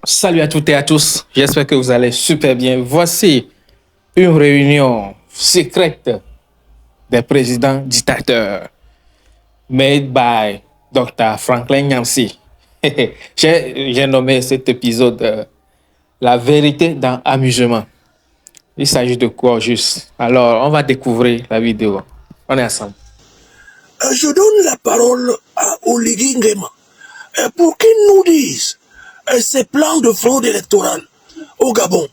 Salut à toutes et à tous, j'espère que vous allez super bien. Voici une réunion secrète des présidents dictateurs made by Dr. Franklin Nyamsi. J'ai nommé cet épisode La vérité dans amusement. Il s'agit de quoi juste? Alors, on va découvrir la vidéo. On est ensemble. Je donne la parole à Oligui Nguema pour qu'il nous dise ses plans de fraude électorale au Gabon,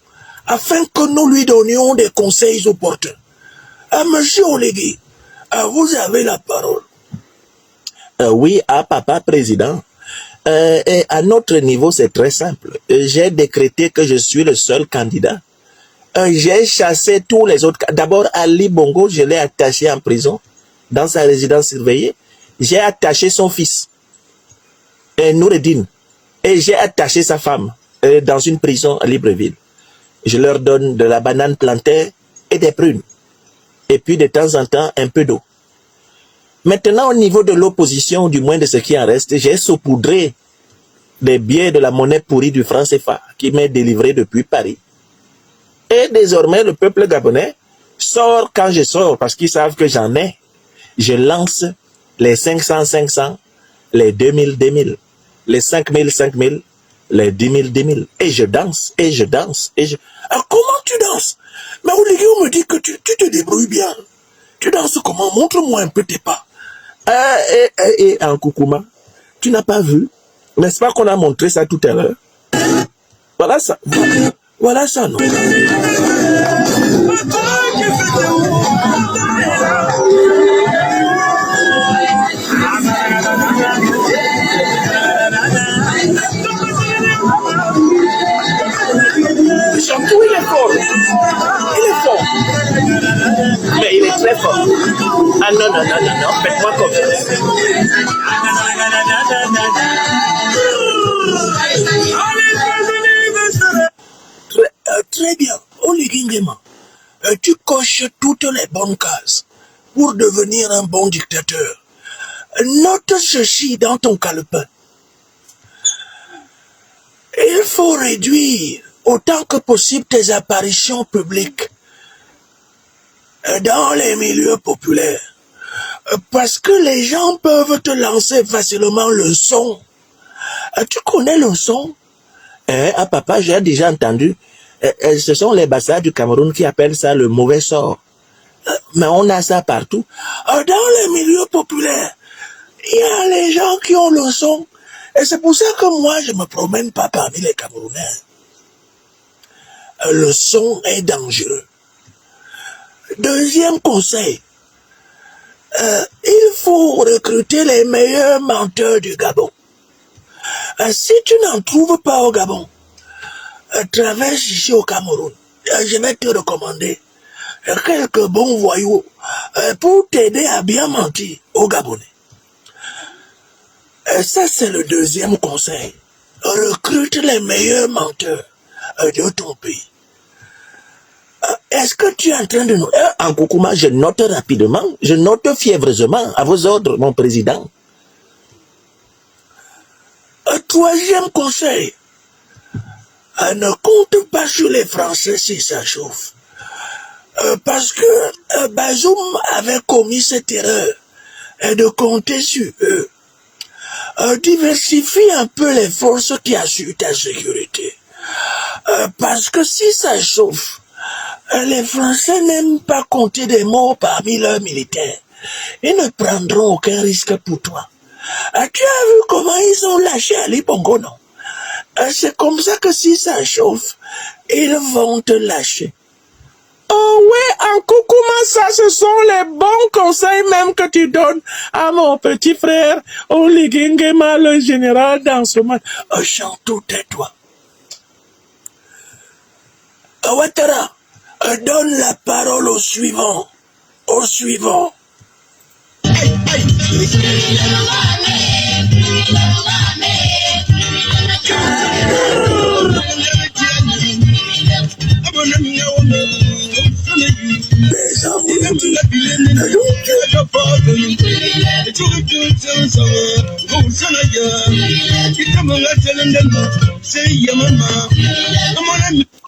afin que nous lui donnions des conseils opportuns. Monsieur Oligui, vous avez la parole. Oui, à papa président. Et à notre niveau, c'est très simple. J'ai décrété que je suis le seul candidat. J'ai chassé tous les autres. D'abord, Ali Bongo, je l'ai attaché en prison, dans sa résidence surveillée. J'ai attaché son fils, Noureddin, et j'ai attaché sa femme dans une prison à Libreville. Je leur donne de la banane plantaire et des prunes. Et puis, de temps en temps, un peu d'eau. Maintenant, au niveau de l'opposition, du moins de ce qui en reste, j'ai saupoudré des billets de la monnaie pourrie du franc CFA qui m'est délivré depuis Paris. Et désormais, le peuple gabonais sort quand je sors parce qu'ils savent que j'en ai. Je lance les 500, les 2000, les 5000, les 10 000. Et je danse, et je danse, et je... Alors, comment tu danses? Mais Oligui, on me dit que tu te débrouilles bien. Tu danses comment? Montre-moi un peu tes pas. Et en Koukouma, tu n'as pas vu? N'est-ce pas qu'on a montré ça tout à l'heure? Voilà ça. Voilà ça, non? Surtout, il est fort. Il est fort. Mais il est très fort. Ah non, faites-moi confiance. Très bien. Oligui Nguema, tu coches toutes les bonnes cases pour devenir un bon dictateur. Note ceci dans ton calepin. Il faut réduire autant que possible tes apparitions publiques dans les milieux populaires. Parce que les gens peuvent te lancer facilement le son. Tu connais le son? Papa, j'ai déjà entendu. Ce sont les Bassa du Cameroun qui appellent ça le mauvais sort. Mais on a ça partout. Dans les milieux populaires, il y a les gens qui ont le son. Et c'est pour ça que moi, je ne me promène pas parmi les Camerounais. Le son est dangereux. Deuxième conseil, il faut recruter les meilleurs menteurs du Gabon. Si tu n'en trouves pas au Gabon, traverse ici au Cameroun. Je vais te recommander quelques bons voyous pour t'aider à bien mentir aux Gabonais. Ça, c'est le deuxième conseil. Recrute les meilleurs menteurs de ton pays. Est-ce que tu es en train de nous... En Koukouma, je note rapidement, je note fiévreusement. À vos ordres, mon président. Troisième conseil. Ne compte pas sur les Français si ça chauffe. Parce que Bazoum avait commis cette erreur de compter sur eux. Diversifie un peu les forces qui assurent ta sécurité. Parce que si ça chauffe, les Français n'aiment pas compter des morts parmi leurs militaires. Ils ne prendront aucun risque pour toi. Tu as vu comment ils ont lâché Ali Bongo, non? C'est comme ça que si ça chauffe, ils vont te lâcher. Oh oui, en Koukouma, ça, ce sont les bons conseils même que tu donnes à mon petit frère Oligui Nguema, le général d'Ansoman. Chantou, tais-toi. Ouattara, donne la parole au suivant. Au suivant.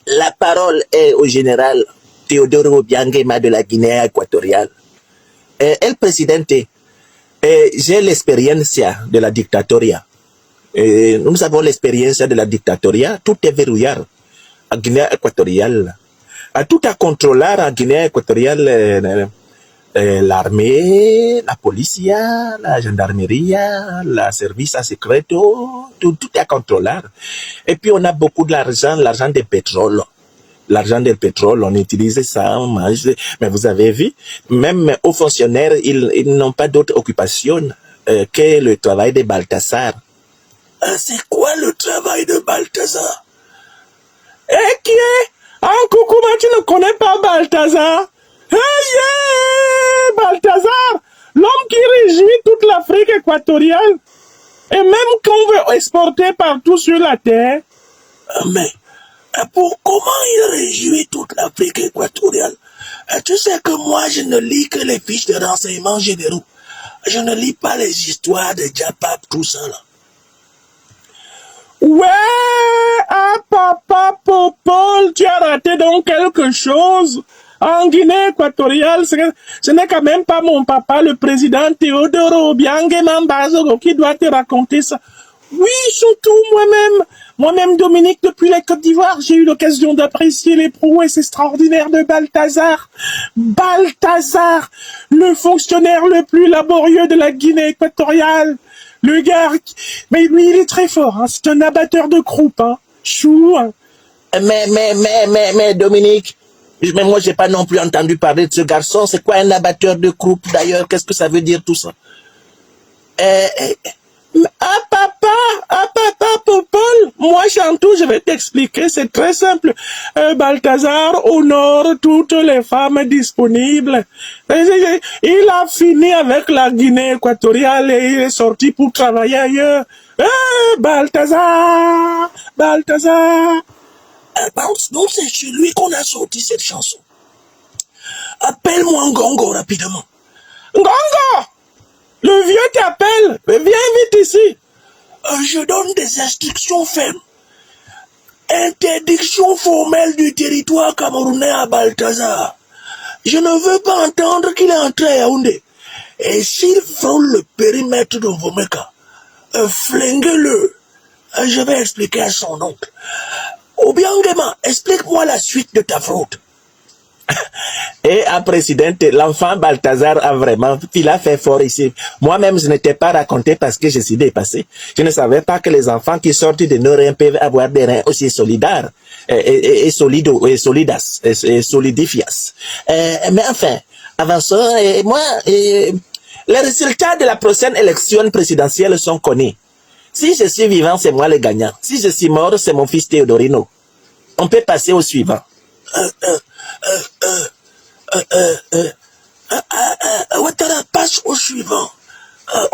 La parole est au général Teodoro Obiangema de la Guinée équatoriale. El presidente, j'ai l'expérience de la dictatoria. Nous avons l'expérience de la dictatoria. Tout est verrouillé en Guinée équatoriale. Tout est contrôlé en Guinée équatoriale. L'armée, la police, la gendarmerie, la service secret, tout est contrôlé. Et puis on a beaucoup d'argent, l'argent du pétrole. L'argent du pétrole, on utilise ça, on mange. Mais vous avez vu, même aux fonctionnaires, ils n'ont pas d'autre occupation que le travail de Balthazar. C'est quoi le travail de Balthazar? Eh, qui est? En Koukouma, tu ne connais pas Balthazar? Hey, yeah! Balthazar, l'homme qui régit toute l'Afrique équatoriale. Et même qu'on veut exporter partout sur la terre. Mais pour comment il régit toute l'Afrique équatoriale? Tu sais que moi, je ne lis que les fiches de renseignements généraux. Je ne lis pas les histoires de Diapap, tout ça là. Ouais, ah papa Popol, tu as raté donc quelque chose. En Guinée équatoriale, ce n'est quand même pas mon papa, le président Teodoro Obiangema Mbazogo, qui doit te raconter ça. Oui, surtout moi-même Dominique, depuis la Côte d'Ivoire, j'ai eu l'occasion d'apprécier les prouesses extraordinaires de Balthazar. Balthazar, le fonctionnaire le plus laborieux de la Guinée équatoriale. Le gars, mais lui, il est très fort, hein. C'est un abatteur de croupe, hein. Chou, hein. Mais Dominique, mais moi j'ai pas non plus entendu parler de ce garçon. C'est quoi un abatteur de croupe d'ailleurs? Qu'est-ce que ça veut dire tout ça? Ah papa Popol, moi Chantou, je vais t'expliquer, c'est très simple. Balthazar honore toutes les femmes disponibles. Il a fini avec la Guinée équatoriale et il est sorti pour travailler ailleurs. Balthazar. Donc c'est chez lui qu'on a sorti cette chanson. Appelle-moi Ngongo rapidement. Ngongo! Le vieux t'appelle. Viens vite ici. Je donne des instructions fermes. Interdiction formelle du territoire camerounais à Balthazar. Je ne veux pas entendre qu'il est entré à Yaoundé. Et s'il frôle le périmètre de Vomeka, flinguez-le. Je vais expliquer à son oncle. Obiangema, explique-moi la suite de ta fraude. Et à président, l'enfant Balthazar il a fait fort ici. Moi-même, je n'étais pas raconté parce que je suis dépassé. Je ne savais pas que les enfants qui sortent de nos reins peuvent avoir des reins aussi solidaires et solidas et solidifias. Mais enfin, avançons. Les résultats de la prochaine élection présidentielle sont connus. Si je suis vivant, c'est moi le gagnant. Si je suis mort, c'est mon fils Théodorino. On peut passer au suivant. Ouattara, passe au suivant.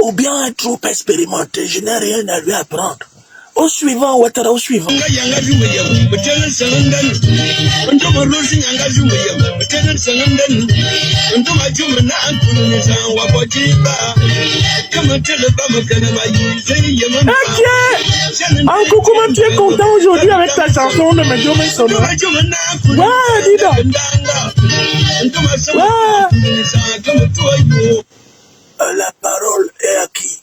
Ou bien est trop expérimenté, je n'ai rien à lui apprendre. Au suivant, Ouattara, au suivant. En Koukouma, tu es content aujourd'hui avec ta chanson de Medjo Messono? Ouais, dis donc. La parole est à qui?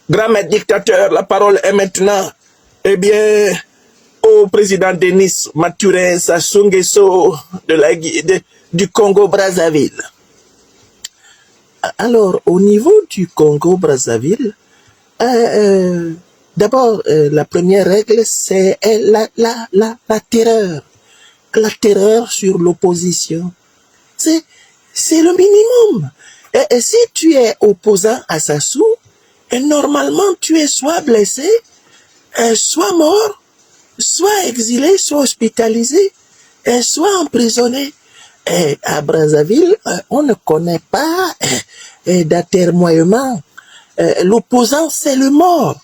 Grand maître dictateur, la parole est maintenant, au président Denis Mathurin Sassou Nguesso du Congo-Brazzaville. Alors, au niveau du Congo-Brazzaville, d'abord, la première règle, c'est la terreur. La terreur sur l'opposition. C'est le minimum. Et si tu es opposant à Sassou, et normalement tu es soit blessé, soit mort, soit exilé, soit hospitalisé, soit emprisonné. Et à Brazzaville, on ne connaît pas d'atermoiement. L'opposant, c'est le mort.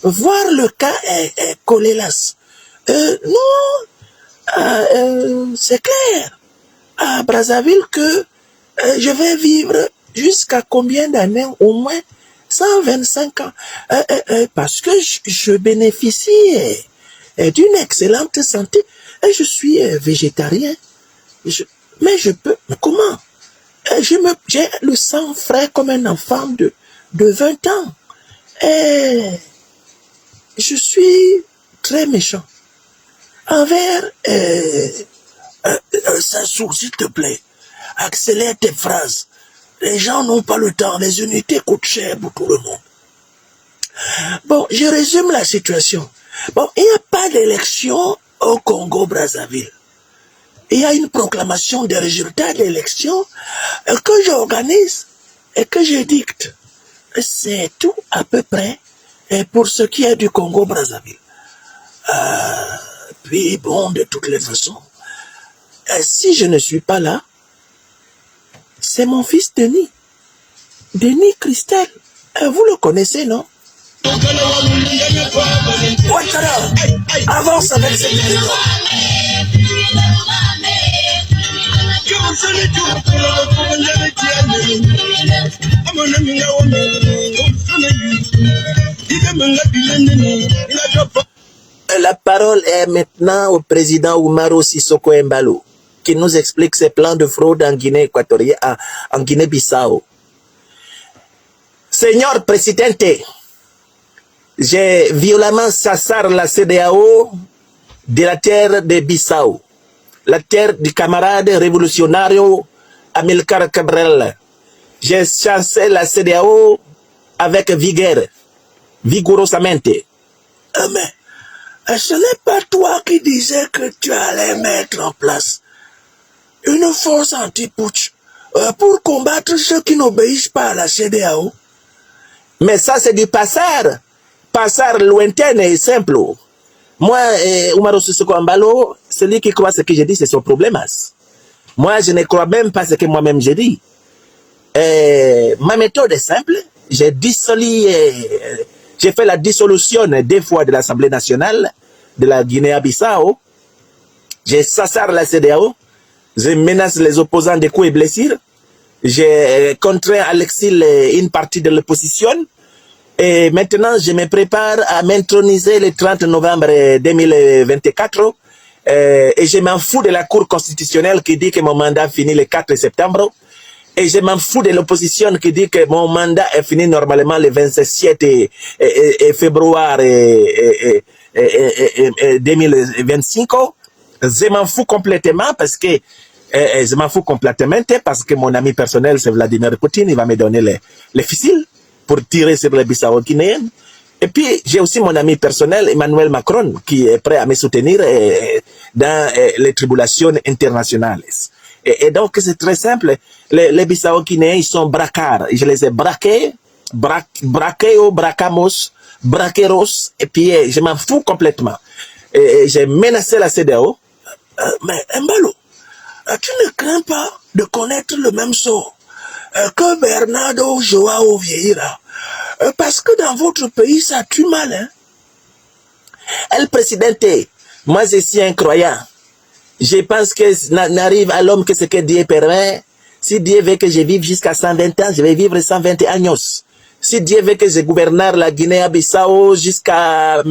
Voir le cas est Colélas. Non, c'est clair. À Brazzaville que je vais vivre jusqu'à combien d'années? Au moins 125 ans. Parce que je bénéficie d'une excellente santé. Et je suis végétarien. Mais je peux... Mais comment? J'ai le sang frais comme un enfant de 20 ans. Et je suis très méchant envers Sassou, s'il te plaît. Accélère tes phrases. Les gens n'ont pas le temps. Les unités coûtent cher pour tout le monde. Bon, je résume la situation. Bon, il n'y a pas d'élection au Congo-Brazzaville. Il y a une proclamation des résultats d'élection que j'organise et que je dicte. C'est tout à peu près pour ce qui est du Congo-Brazzaville. Puis bon, de toutes les façons, si je ne suis pas là, c'est mon fils Denis. Denis Christel. Vous le connaissez, non? Ouattara, avance avec cette vidéo. La parole est maintenant au président Umaro Sissoko Embalo, qui nous explique ses plans de fraude en Guinée équatoriale, en Guinée-Bissau. Señor Presidente, j'ai violemment sassar la CEDEAO de la terre de Bissau, la terre du camarade révolutionnario Amilcar Cabral. J'ai chassé la CEDEAO avec vigueur, vigorosamente. Mais ce n'est pas toi qui disais que tu allais mettre en place une force anti-putsch pour combattre ceux qui n'obéissent pas à la CEDEAO? Mais ça, c'est du passar. Passar lointain et simple. Moi, Umaro Sissoko Embalo, celui qui croit ce que je dis, c'est son problème. Moi, je ne crois même pas ce que moi-même je dis. Ma méthode est simple. J'ai fait la dissolution 2 fois de l'Assemblée nationale de la Guinée-Bissau. J'ai sassar la CEDEAO. Je menace les opposants de coups et blessures. J'ai contraint à l'exil une partie de l'opposition. Et maintenant, je me prépare à m'introniser le 30 novembre 2024. Et je m'en fous de la Cour constitutionnelle qui dit que mon mandat finit le 4 septembre. Et je m'en fous de l'opposition qui dit que mon mandat est fini normalement le 27 février 2025. Je m'en fous complètement parce que mon ami personnel, c'est Vladimir Poutine. Il va me donner les fusils pour tirer sur les Bissau-Guinéens. Et puis, j'ai aussi mon ami personnel, Emmanuel Macron, qui est prêt à me soutenir dans les tribulations internationales. Et donc, c'est très simple. Les Bissau-Guinéens, ils sont braquards. Je les ai braqués, bracamos, braqueros, et puis je m'en fous complètement. Et j'ai menacé la CEDEAO. Mais Embalo, tu ne crains pas de connaître le même sort que Bernardo Joao Vieira? Parce que dans votre pays, ça tue mal, hein? El Presidente, moi je suis un croyant. Je pense que n'arrive à l'homme que ce que Dieu permet. Si Dieu veut que je vive jusqu'à 120 ans, je vais vivre 120 años. Si Dieu veut que je gouverne la Guinée-Bissau jusqu'à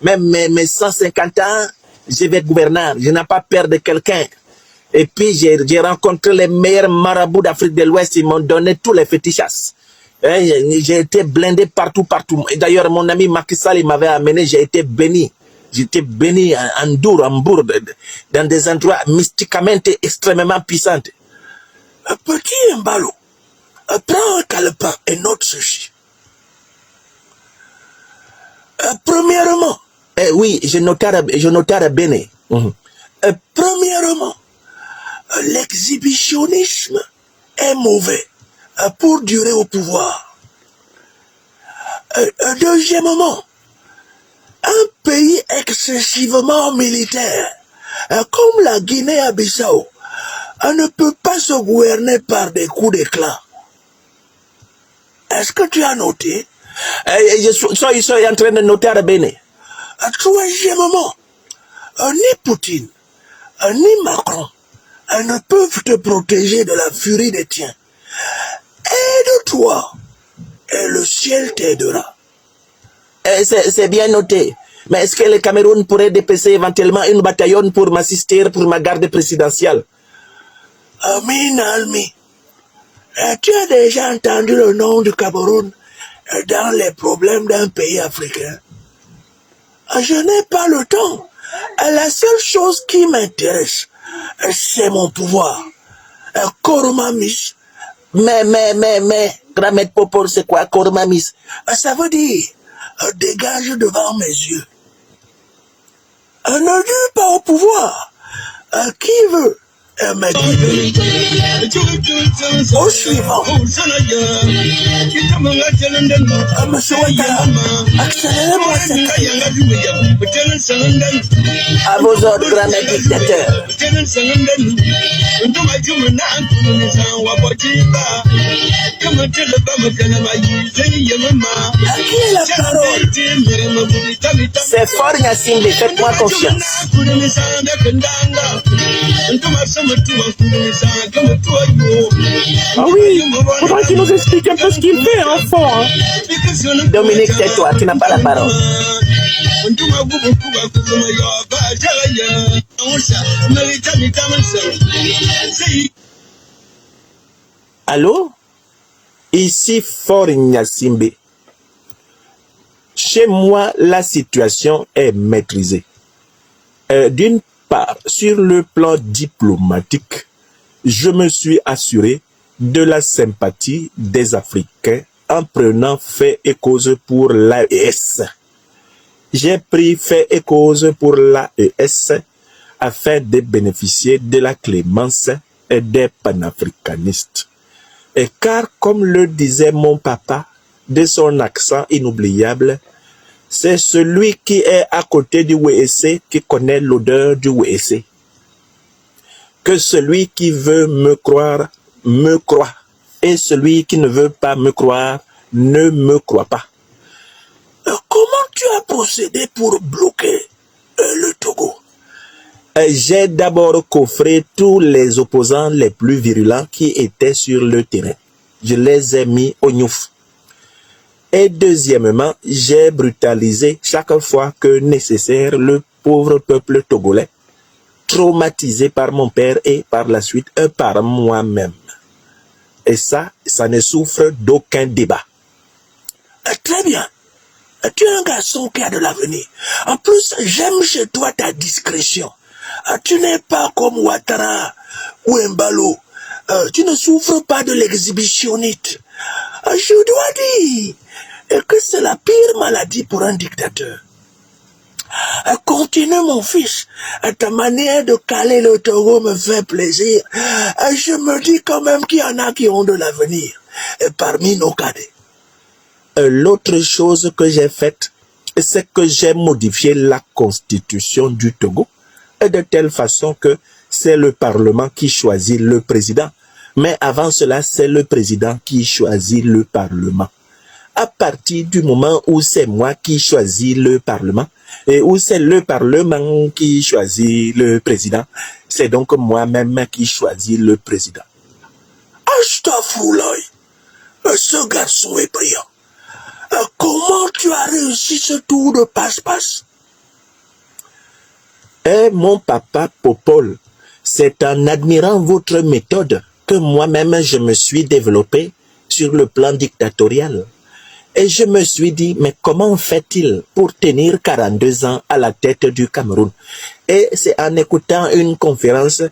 même mes 150 ans, je vais gouverner. Je n'ai pas peur de quelqu'un. Et puis, j'ai rencontré les meilleurs marabouts d'Afrique de l'Ouest. Ils m'ont donné tous les fétichas. J'ai été blindé partout. Et d'ailleurs, mon ami Macky Sall, il m'avait amené, j'ai été béni. J'étais béni en Bourg, dans des endroits mystiquement extrêmement puissants. Petit Embalo, prends un calepin et note ceci. Premièrement, oui, je noterai béni. Premièrement, l'exhibitionnisme est mauvais pour durer au pouvoir. Deuxièmement, un pays excessivement militaire comme la Guinée-Bissau ne peut pas se gouverner par des coups d'éclat. Est-ce que tu as noté? Je suis en train de noter à Béné. Troisièmement, ni Poutine, ni Macron ne peuvent te protéger de la furie des tiens. Aide-toi et le ciel t'aidera. C'est bien noté. Mais est-ce que le Cameroun pourrait dépecer éventuellement une bataillon pour m'assister pour ma garde présidentielle? Amin Almi, tu as déjà entendu le nom du Cameroun dans les problèmes d'un pays africain? Je n'ai pas le temps. La seule chose qui m'intéresse, c'est mon pouvoir. Koromamis. Mais, Grand-Maître Popol, c'est quoi Koromamis? Ça veut dire, dégage devant mes yeux. Ne dis pas au pouvoir. Qui veut m'aider? Au suivant. Monsieur Ouattara, accélérez-moi cette À vos ordres, Grand-Maître dictateur. À qui est la parole? C'est fort Nassimbe, faites-moi confiance. Ah oui, faudrait qu'il nous explique un peu ce qu'il fait, enfant. Hein. Dominique, tais-toi, tu n'as pas la parole. Allô? Ici Fort Gnassimbe. Chez moi, la situation est maîtrisée. D'une part, sur le plan diplomatique, je me suis assuré de la sympathie des Africains en prenant fait et cause pour l'AES. J'ai pris fait et cause pour l'AES afin de bénéficier de la clémence des panafricanistes. Et car, comme le disait mon papa, de son accent inoubliable, c'est celui qui est à côté du WEC qui connaît l'odeur du WEC. Que celui qui veut me croire, et celui qui ne veut pas me croire, ne me croit pas. Comment tu as procédé pour bloquer le Togo? J'ai d'abord coffré tous les opposants les plus virulents qui étaient sur le terrain. Je les ai mis au gnouf. Et deuxièmement, j'ai brutalisé chaque fois que nécessaire le pauvre peuple togolais, traumatisé par mon père et par la suite par moi-même. Et ça ne souffre d'aucun débat. Très bien. Tu es un garçon qui a de l'avenir. En plus, j'aime chez toi ta discrétion. Tu n'es pas comme Ouattara ou Mbalo. Tu ne souffres pas de l'exhibitionnite. Je dois dire que c'est la pire maladie pour un dictateur. Continue mon fils. Ta manière de caler le Togo me fait plaisir. Je me dis quand même qu'il y en a qui ont de l'avenir parmi nos cadets. L'autre chose que j'ai faite, c'est que j'ai modifié la constitution du Togo de telle façon que c'est le Parlement qui choisit le président. Mais avant cela, c'est le président qui choisit le Parlement. À partir du moment où c'est moi qui choisis le Parlement, et où c'est le Parlement qui choisit le président, c'est donc moi-même qui choisis le président. Astaghfirullah, ce garçon est brillant. Comment tu as réussi ce tour de passe-passe? Mon papa Popol, c'est en admirant votre méthode que moi-même je me suis développé sur le plan dictatorial. Et je me suis dit, mais comment fait-il pour tenir 42 ans à la tête du Cameroun? Et c'est en écoutant une conférence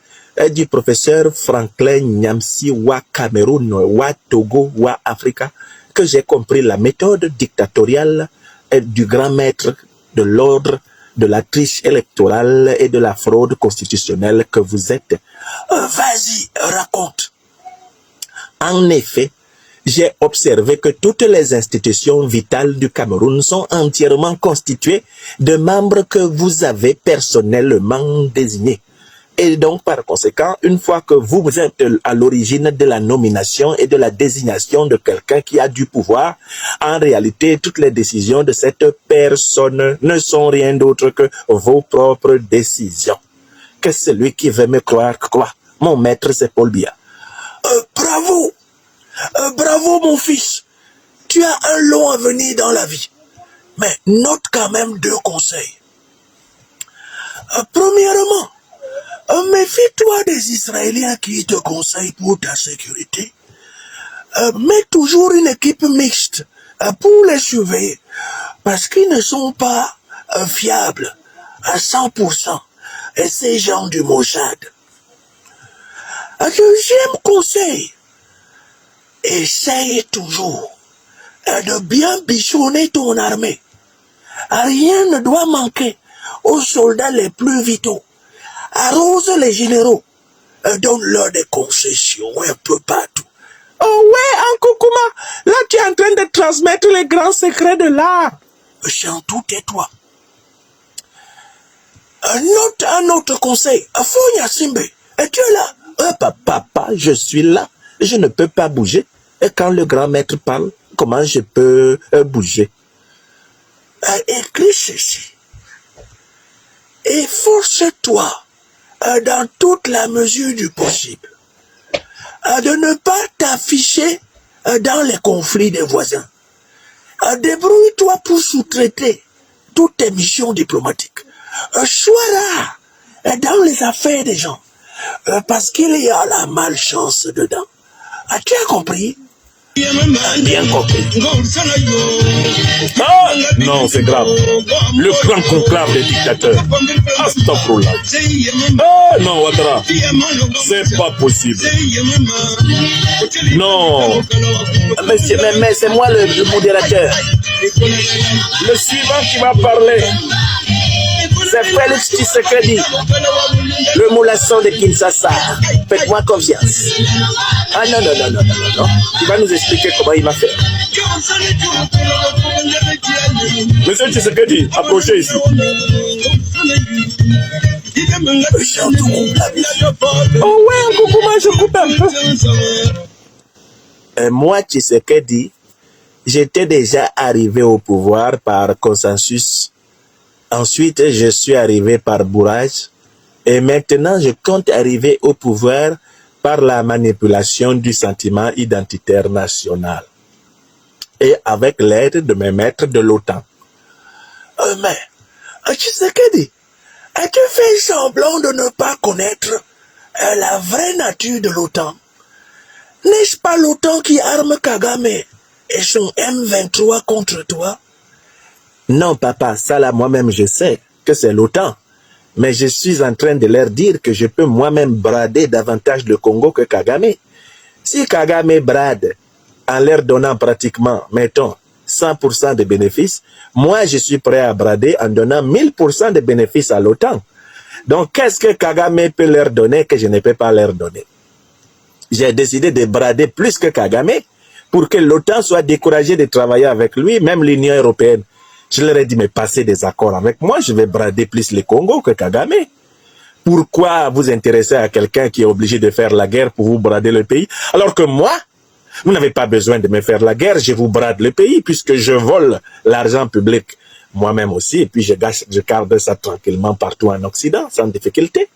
du professeur Franklin Nyamsi wa Cameroun, wa Togo, wa Africa, que j'ai compris la méthode dictatoriale du grand maître de l'ordre de la triche électorale et de la fraude constitutionnelle que vous êtes. Vas-y, raconte. En effet, j'ai observé que toutes les institutions vitales du Cameroun sont entièrement constituées de membres que vous avez personnellement désignés. Et donc, par conséquent, une fois que vous êtes à l'origine de la nomination et de la désignation de quelqu'un qui a du pouvoir, en réalité, toutes les décisions de cette personne ne sont rien d'autre que vos propres décisions. Que celui qui veut me croire, quoi? Mon maître, c'est Paul Biya. Bravo! Bravo, mon fils! tu as un long avenir dans la vie. Mais note quand même 2 conseils. Premièrement, méfie-toi des Israéliens qui te conseillent pour ta sécurité. Mets toujours une équipe mixte pour les surveiller, parce qu'ils ne sont pas fiables à 100%. Et ces gens du Mossad. Deuxième conseil, essaye toujours de bien bichonner ton armée. Rien ne doit manquer aux soldats les plus vitaux. Arrose les généraux. Donne-leur des concessions un peu partout. Oh ouais, Nkoukouma, là tu es en train de transmettre les grands secrets de l'art. Chantou, tais-toi. Note un autre conseil. Fonya Simbe, es-tu là? Papa, je suis là. Je ne peux pas bouger. Et quand le grand maître parle, comment je peux bouger? Écris ceci. Efforce-toi, dans toute la mesure du possible, de ne pas t'afficher dans les conflits des voisins. Débrouille-toi pour sous-traiter toutes tes missions diplomatiques. Sois là dans les affaires des gens, parce qu'il y a la malchance dedans. As-tu compris? Bien compris. Ah, non, c'est grave. Le grand conclave des dictateurs. Astaghfirullah. Ah, non, Ouattara. C'est pas possible. Non. Monsieur, mais c'est moi le modérateur. Le suivant qui va parler. C'est Félix Tshisekedi, le moulasson de Kinshasa. Faites-moi confiance. Ah non. Tu vas nous expliquer comment il va faire. Monsieur Tshisekedi, approchez ici. Oh ouais, Nkoukouma, je coupe un peu. Moi, Tshisekedi, j'étais déjà arrivé au pouvoir par consensus. Ensuite, je suis arrivé par bourrage. Et maintenant, je compte arriver au pouvoir par la manipulation du sentiment identitaire national. Et avec l'aide de mes maîtres de l'OTAN. Mais, Tshisekedi, as-tu fait semblant de ne pas connaître la vraie nature de l'OTAN? N'est-ce pas l'OTAN qui arme Kagame et son M23 contre toi? Non, papa, ça là, moi-même, je sais que c'est l'OTAN. Mais je suis en train de leur dire que je peux moi-même brader davantage le Congo que Kagame. Si Kagame brade en leur donnant pratiquement, mettons, 100% de bénéfices, moi, je suis prêt à brader en donnant 1000% de bénéfices à l'OTAN. Donc, qu'est-ce que Kagame peut leur donner que je ne peux pas leur donner? J'ai décidé de brader plus que Kagame pour que l'OTAN soit découragé de travailler avec lui, même l'Union européenne. Je leur ai dit, mais passez des accords avec moi, je vais brader plus le Congo que Kagame. Pourquoi vous intéresser à quelqu'un qui est obligé de faire la guerre pour vous brader le pays? Alors que moi, vous n'avez pas besoin de me faire la guerre, je vous brade le pays puisque je vole l'argent public moi-même aussi et puis je garde ça tranquillement partout en Occident, sans difficulté.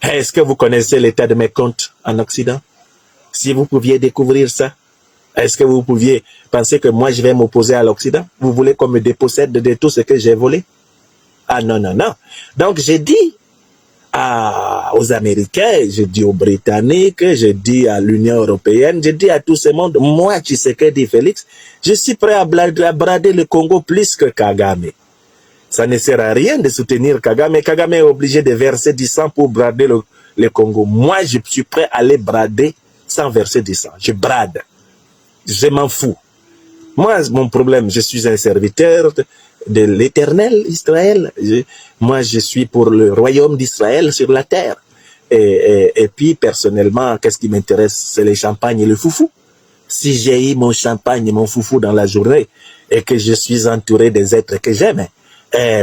Est-ce que vous connaissez l'état de mes comptes en Occident? Si vous pouviez découvrir ça, est-ce que vous pouviez penser que moi je vais m'opposer à l'Occident? Vous voulez qu'on me dépossède de tout ce que j'ai volé? Ah non. Donc j'ai dit aux Américains, j'ai dit aux Britanniques, j'ai dit à l'Union européenne, j'ai dit à tout ce monde, moi Tshisekedi Félix, je suis prêt à brader le Congo plus que Kagame. Ça ne sert à rien de soutenir Kagame. Kagame est obligé de verser du sang pour brader le Congo. Moi, je suis prêt à les brader sans verser du sang. Je brade. Je m'en fous. Moi, mon problème, je suis un serviteur de l'Éternel Israël. Moi, je suis pour le royaume d'Israël sur la terre. Et puis, personnellement, qu'est-ce qui m'intéresse? C'est les champagnes et le foufou. Si j'ai eu mon champagne et mon foufou dans la journée et que je suis entouré des êtres que j'aime,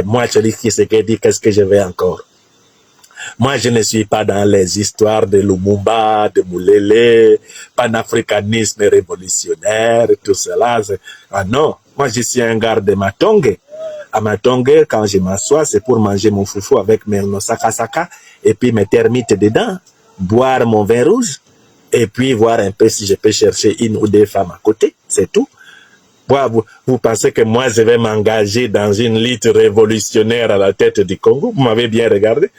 moi, je dis qu'est-ce que je vais encore? Moi, je ne suis pas dans les histoires de Lumumba, de Moulele, panafricanisme révolutionnaire, tout cela. Ah non, moi, je suis un gars de Matongue. À Matongue, quand je m'assois, c'est pour manger mon foufou avec mes saka et puis mes termites dedans, boire mon vin rouge et puis voir un peu si je peux chercher une ou deux femmes à côté, c'est tout. Vous pensez que moi, je vais m'engager dans une lutte révolutionnaire à la tête du Congo? Vous m'avez bien regardé.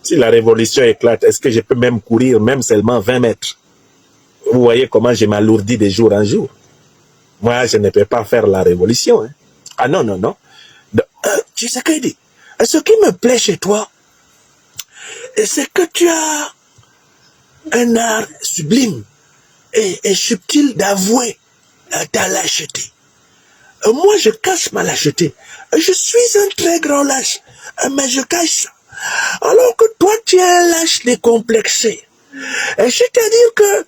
Si la révolution éclate, est-ce que je peux même courir, même seulement 20 mètres? Vous voyez comment je m'alourdis de jour en jour. Moi, je ne peux pas faire la révolution. Hein. Ah non, non, non. Tu sais qu'il dit, ce qui me plaît chez toi, c'est que tu as un art sublime et subtil d'avouer ta lâcheté. Moi, je cache ma lâcheté. Je suis un très grand lâche, mais je cache ça. Alors que toi, tu es un lâche décomplexé. C'est-à-dire que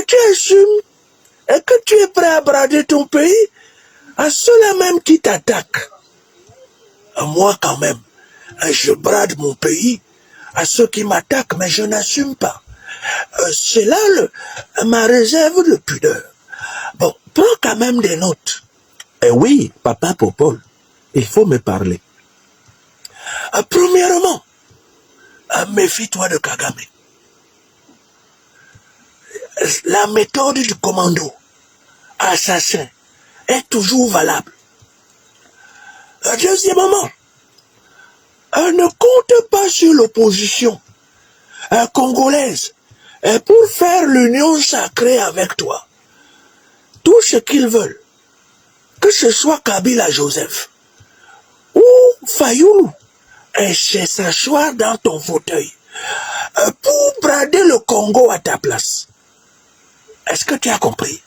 tu assumes et que tu es prêt à brader ton pays à ceux-là même qui t'attaquent. Moi, quand même, je brade mon pays à ceux qui m'attaquent, mais je n'assume pas. C'est là ma réserve de pudeur. Bon, prends quand même des notes. Oui, papa Popol, il faut me parler. Premièrement, méfie-toi de Kagame. La méthode du commando assassin est toujours valable. Deuxièmement, ne compte pas sur l'opposition congolaise pour faire l'union sacrée avec toi. Tout ce qu'ils veulent, que ce soit Kabila Joseph ou Fayoulou, c'est s'asseoir dans ton fauteuil pour brader le Congo à ta place. Est-ce que tu as compris?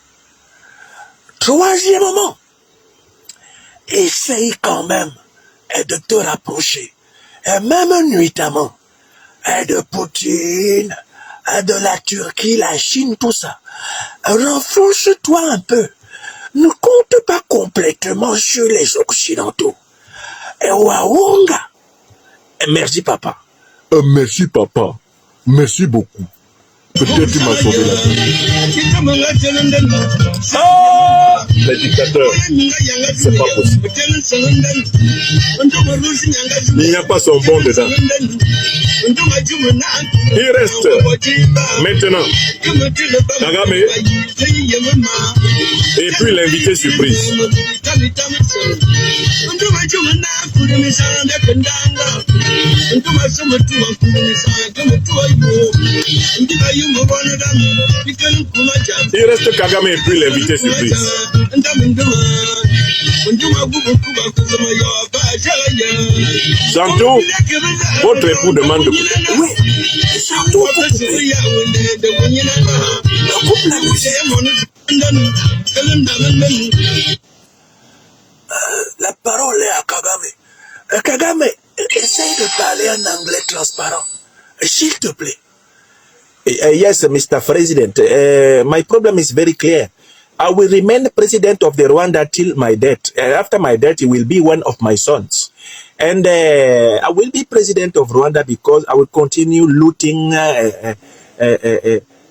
Troisièmement, essaye quand même de te rapprocher, même nuitamment, de Poutine, de la Turquie, la Chine, tout ça. Renforce-toi un peu. Ne compte pas complètement sur les Occidentaux. Et Wawonga. Merci, papa. Merci, papa. Merci beaucoup. Peut-être tu m'as sauvé la vie. Ah, les dictateurs, c'est pas possible. Il n'y a pas son bon dedans. Il reste maintenant Kagame et puis l'invité surprise. Il reste Kagame et puis l'invité surprise. Santo, votre époux demande de vous. Oui, Santo, coupe la musique. La parole est à Kagame. Kagame, essaye de parler en anglais transparent. S'il te plaît. Yes, Mr. President. My problem is very clear. I will remain president of the Rwanda till my death. After my death, he will be one of my sons. And I will be president of Rwanda because I will continue looting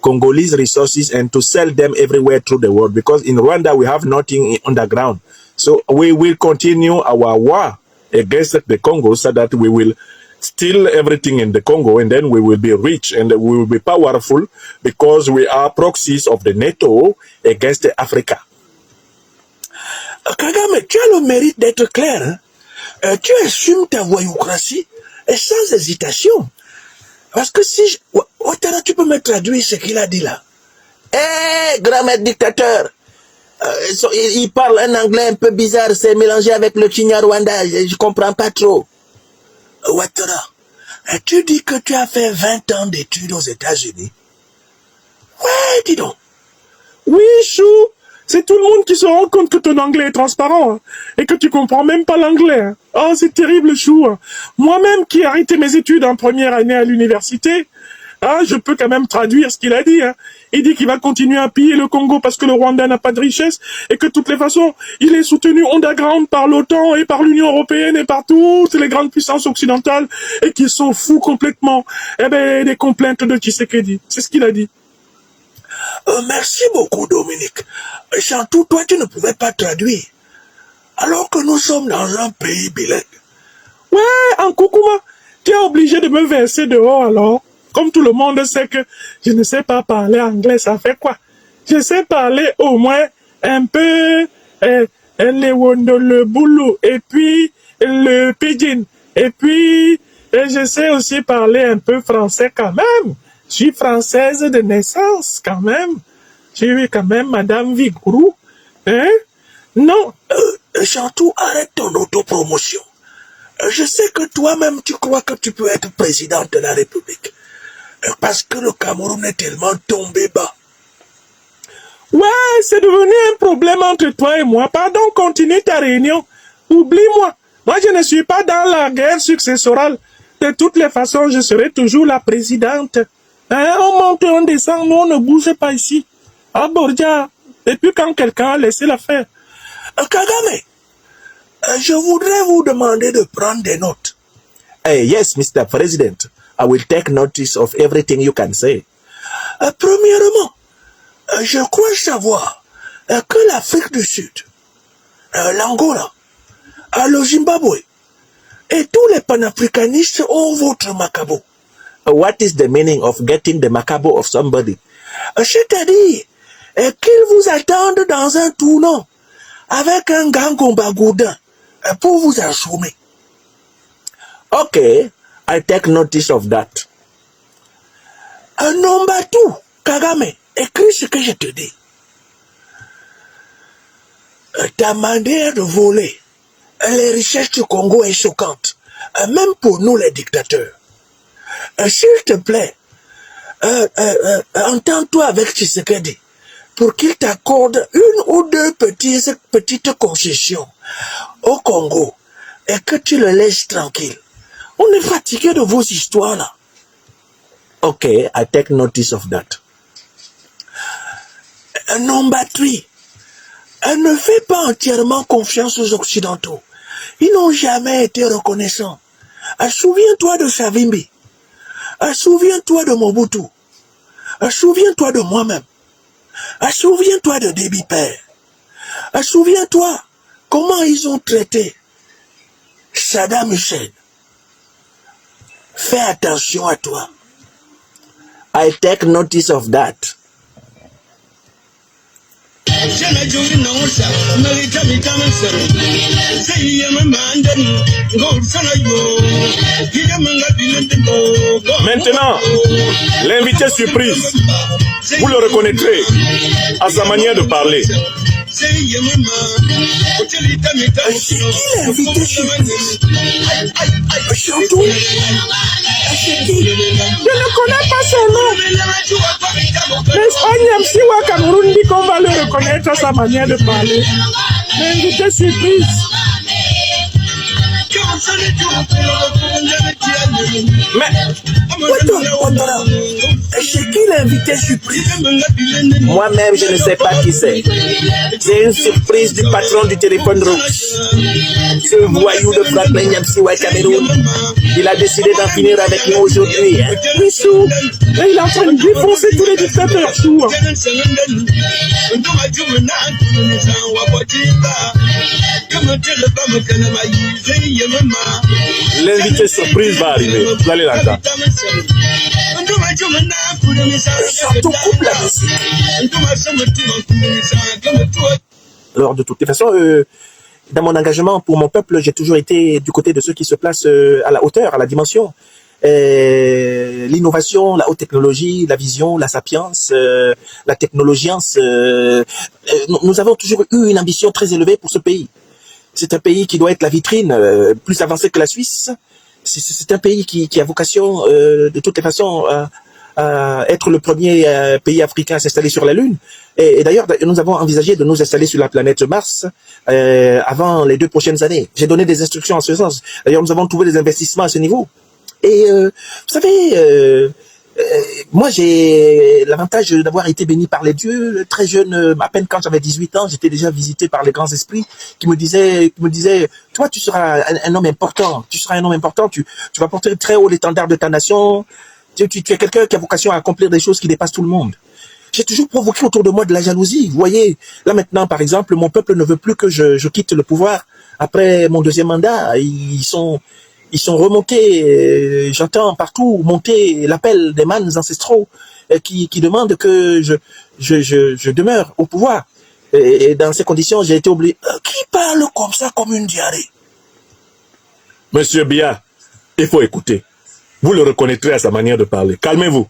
Congolese resources and to sell them everywhere through the world. Because in Rwanda, we have nothing underground. So we will continue our war against the Congo so that we will steal everything in the Congo and then we will be rich and we will be powerful because we are proxies of the NATO against Africa. Kagame, tu as le mérite d'être clair. Hein? Tu assumes ta voyoucratie et sans hésitation. Parce que si... Ouattara, tu peux me traduire ce qu'il a dit là. Grand maître dictateur. Il parle un anglais un peu bizarre, c'est mélangé avec le Kinyarwanda, je comprends pas trop. Ouattara, tu dis que tu as fait 20 ans d'études aux États-Unis. Ouais, dis donc. Oui, Chou, c'est tout le monde qui se rend compte que ton anglais est transparent hein, et que tu comprends même pas l'anglais. Hein. Oh, c'est terrible, Chou. Hein. Moi-même qui ai arrêté mes études en première année à l'université, hein, je peux quand même traduire ce qu'il a dit. Hein. Il dit qu'il va continuer à piller le Congo parce que le Rwanda n'a pas de richesse et que de toutes les façons, il est soutenu underground par l'OTAN et par l'Union européenne et par toutes les grandes puissances occidentales et qu'ils s'en foutent complètement des complaintes de Tshisekedi. C'est ce qu'il a dit. Merci beaucoup, Dominique. Chantou, toi, tu ne pouvais pas traduire. Alors que nous sommes dans un pays bilingue. Ouais, en Koukouma, tu es obligé de me verser dehors alors. Comme tout le monde sait que je ne sais pas parler anglais, ça fait quoi? Je sais parler au moins un peu le Wondolo Boulou, et puis le Pidgin, et puis je sais aussi parler un peu français quand même. Je suis française de naissance quand même. J'ai eu quand même Madame Vigourou. Hein? Non. Surtout, arrête ton autopromotion. Je sais que toi-même, tu crois que tu peux être président de la République. Parce que le Cameroun est tellement tombé bas. Ouais, c'est devenu un problème entre toi et moi. Pardon, continue ta réunion. Oublie-moi. Moi, je ne suis pas dans la guerre successorale. De toutes les façons, je serai toujours la présidente. Hein, on monte, on descend, nous, on ne bouge pas ici. Ah, Bordia. Et puis quand quelqu'un a laissé l'affaire. Kagame, je voudrais vous demander de prendre des notes. Hey, yes, Mr. President. I will take notice of everything you can say. Premièrement, je crois savoir que l'Afrique du Sud, l'Angola, le Zimbabwe et tous les panafricanistes ont votre macabo. What is the meaning of getting the macabo of somebody? C'est-à-dire qu'ils vous attendent dans un tournant avec un gangomba gourdin pour vous assommer. Okay, I take notice of that. Nombatu, Kagame, écris ce que je te dis. Ta manière de voler les richesses du Congo est choquante, même pour nous les dictateurs. S'il te plaît, entends-toi avec Tshisekedi pour qu'il t'accorde une ou deux petites concessions au Congo et que tu le laisses tranquille. On est fatigué de vos histoires là. Okay, I take notice of that. Number 3. Ne fais pas entièrement confiance aux Occidentaux. Ils n'ont jamais été reconnaissants. Souviens-toi de Savimbi. Souviens-toi de Mobutu. Souviens-toi de moi-même. Souviens-toi de Déby Père. Souviens-toi comment ils ont traité Saddam Hussein. Fais attention à toi. I take notice of that. Maintenant, l'invité surprise, vous le reconnaîtrez à sa manière de parler. C'est qui l'invité surprise? Surtout, c'est qui? Je ne connais pas son nom. L'Espagne, si au Cameroun dit qu'on va le reconnaître à sa manière de parler. L'invité surprise. C'est qui l'invité surprise? Moi-même, je ne sais pas qui c'est. C'est une surprise du patron du téléphone rouge. Ce voyou de Franklin Nyamsiwa Cameroun. Il a décidé d'en finir avec nous aujourd'hui. Hein. Oui, Chou. Et il est en train de défoncer tous les dictateurs, Chou. L'invité surprise va arriver. Vous allez l'entendre. Surtout coupe la musique. Alors, de toutes les façons, dans mon engagement pour mon peuple, j'ai toujours été du côté de ceux qui se placent à la hauteur, à la dimension. L'innovation, la haute technologie, la vision, la sapience, la technologience. Nous avons toujours eu une ambition très élevée pour ce pays. C'est un pays qui doit être la vitrine plus avancée que la Suisse. C'est un pays qui a vocation, de toutes les façons, à être le premier pays africain à s'installer sur la Lune. Et d'ailleurs, nous avons envisagé de nous installer sur la planète Mars avant les 2 prochaines années. J'ai donné des instructions en ce sens. D'ailleurs, nous avons trouvé des investissements à ce niveau. Et vous savez, moi j'ai l'avantage d'avoir été béni par les dieux. Très jeune, à peine quand j'avais 18 ans, j'étais déjà visité par les grands esprits qui me disaient, toi tu seras un homme important, tu vas porter très haut l'étendard de ta nation, tu es quelqu'un qui a vocation à accomplir des choses qui dépassent tout le monde. J'ai toujours provoqué autour de moi de la jalousie. Vous voyez, là maintenant par exemple, mon peuple ne veut plus que je quitte le pouvoir après mon 2e mandat. Ils sont remontés, j'entends partout monter l'appel des mânes ancestraux qui demandent que je demeure au pouvoir. Et dans ces conditions, j'ai été obligé... Qui parle comme ça, comme une diarrhée? Monsieur Biya, il faut écouter. Vous le reconnaîtrez à sa manière de parler. Calmez-vous.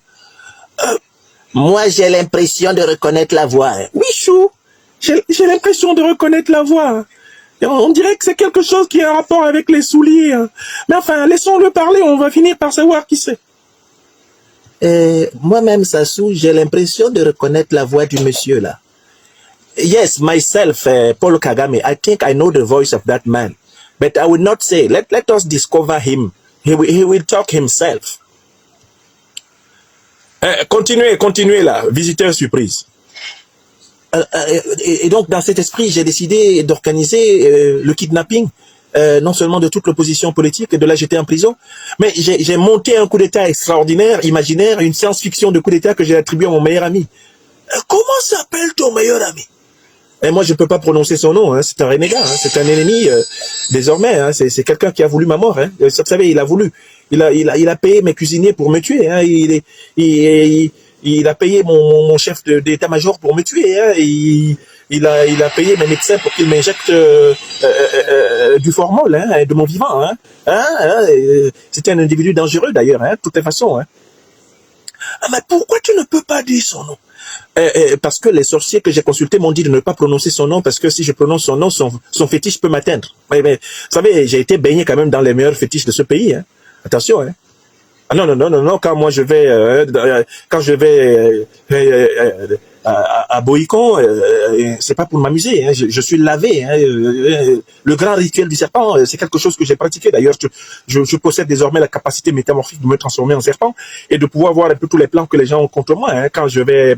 Moi, j'ai l'impression de reconnaître la voix. Hein. Oui, Chou, j'ai l'impression de reconnaître la voix. Et on dirait que c'est quelque chose qui a un rapport avec les souliers. Hein. Mais enfin, laissons-le parler, on va finir par savoir qui c'est. Moi-même, Sassou, j'ai l'impression de reconnaître la voix du monsieur là. Yes, myself, Paul Kagame, I think I know the voice of that man. But I will not say, let us discover him. He will talk himself. Continuez là, visiteur surprise. Et donc, dans cet esprit, j'ai décidé d'organiser le kidnapping, non seulement de toute l'opposition politique et de la jeter en prison, mais j'ai monté un coup d'État extraordinaire, imaginaire, une science-fiction de coup d'État que j'ai attribué à mon meilleur ami. Comment s'appelle ton meilleur ami? Et moi, je ne peux pas prononcer son nom, hein. C'est un renégat, hein. C'est un ennemi désormais. Hein. C'est quelqu'un qui a voulu ma mort. Hein. Vous savez, il a voulu. Il a payé mes cuisiniers pour me tuer. Hein. Il a payé mon chef d'état-major pour me tuer. Hein. Il a payé mes médecins pour qu'ils m'injectent du formol, hein, de mon vivant. Hein. C'était un individu dangereux d'ailleurs, hein, de toutes les façons. Hein. Ah, mais pourquoi tu ne peux pas dire son nom? Parce que les sorciers que j'ai consultés m'ont dit de ne pas prononcer son nom, parce que si je prononce son nom, son fétiche peut m'atteindre. Mais, vous savez, j'ai été baigné quand même dans les meilleurs fétiches de ce pays. Hein. Attention, hein. Ah non, quand moi je vais, à Boïcon, c'est pas pour m'amuser, hein, je suis lavé. Hein, le grand rituel du serpent, c'est quelque chose que j'ai pratiqué. D'ailleurs, je possède désormais la capacité métamorphique de me transformer en serpent et de pouvoir voir un peu tous les plans que les gens ont contre moi. Hein, quand je vais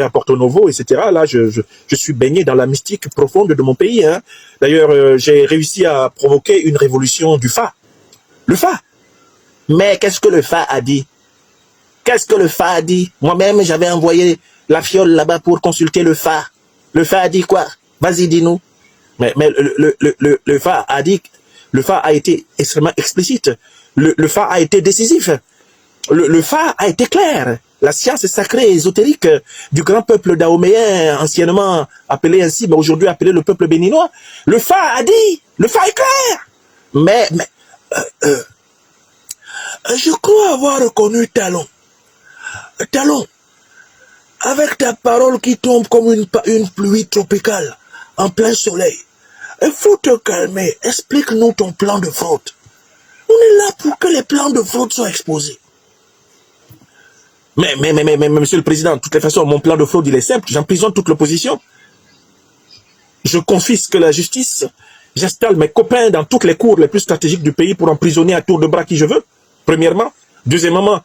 à Porto Novo, etc. Là, je suis baigné dans la mystique profonde de mon pays. Hein. D'ailleurs, j'ai réussi à provoquer une révolution du Fa. Le Fa. Mais qu'est-ce que le Fa a dit? Qu'est-ce que le Fa a dit? Moi-même, j'avais envoyé la fiole là-bas pour consulter le Fa. Le Fa a dit quoi? Vas-y, dis-nous. Mais le Fa a dit, le Fa a été extrêmement explicite. Le Fa a été décisif. Le Fa a été clair. La science sacrée et ésotérique du grand peuple dahoméen, anciennement appelé ainsi, mais aujourd'hui appelé le peuple béninois. Le Fa a dit, le Fa est clair. Mais je crois avoir reconnu Talon. Talon, avec ta parole qui tombe comme une pluie tropicale en plein soleil, il faut te calmer. Explique-nous ton plan de fraude. On est là pour que les plans de fraude soient exposés. Mais, monsieur le président, de toutes les façons, mon plan de fraude, il est simple. J'emprisonne toute l'opposition. Je confisque la justice. J'installe mes copains dans toutes les cours les plus stratégiques du pays pour emprisonner à tour de bras qui je veux. Premièrement. Deuxièmement,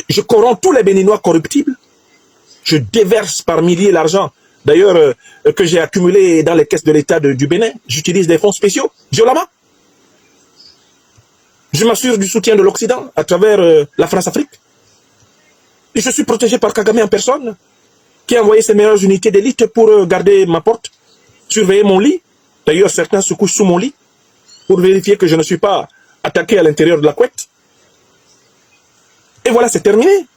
je corromps tous les Béninois corruptibles. Je déverse par milliers l'argent, d'ailleurs, que j'ai accumulé dans les caisses de l'État du Bénin. J'utilise des fonds spéciaux, violemment. Je m'assure du soutien de l'Occident à travers la France-Afrique. Et je suis protégé par Kagame en personne, qui a envoyé ses meilleures unités d'élite pour garder ma porte, surveiller mon lit. D'ailleurs, certains se couchent sous mon lit pour vérifier que je ne suis pas attaqué à l'intérieur de la couette. Et voilà, c'est terminé.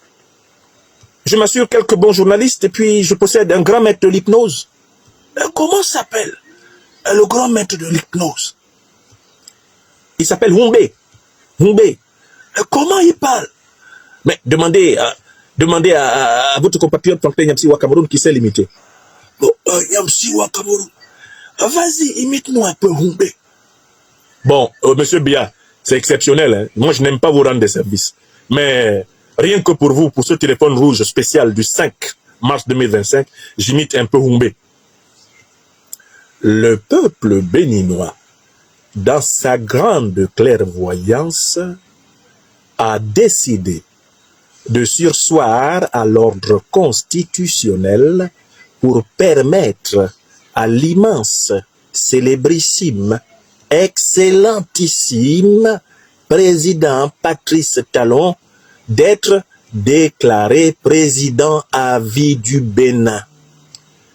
Je m'assure quelques bons journalistes et puis je possède un grand maître de l'hypnose. Comment s'appelle le grand maître de l'hypnose? Il s'appelle Humbe. Humbe. Comment il parle? Mais demandez à votre compatriote Franklin Yamsiwa Cameroun qui sait l'imiter. Bon, Yamsiwa Cameroun. Vas-y, imite-nous un peu Humbe. Bon, monsieur Biya, c'est exceptionnel. Hein? Moi, je n'aime pas vous rendre des services. Mais rien que pour vous, pour ce téléphone rouge spécial du 5 mars 2025, j'imite un peu Humbe. Le peuple béninois, dans sa grande clairvoyance, a décidé de surseoir à l'ordre constitutionnel pour permettre à l'immense, célébrissime, excellentissime président Patrice Talon d'être déclaré président à vie du Bénin.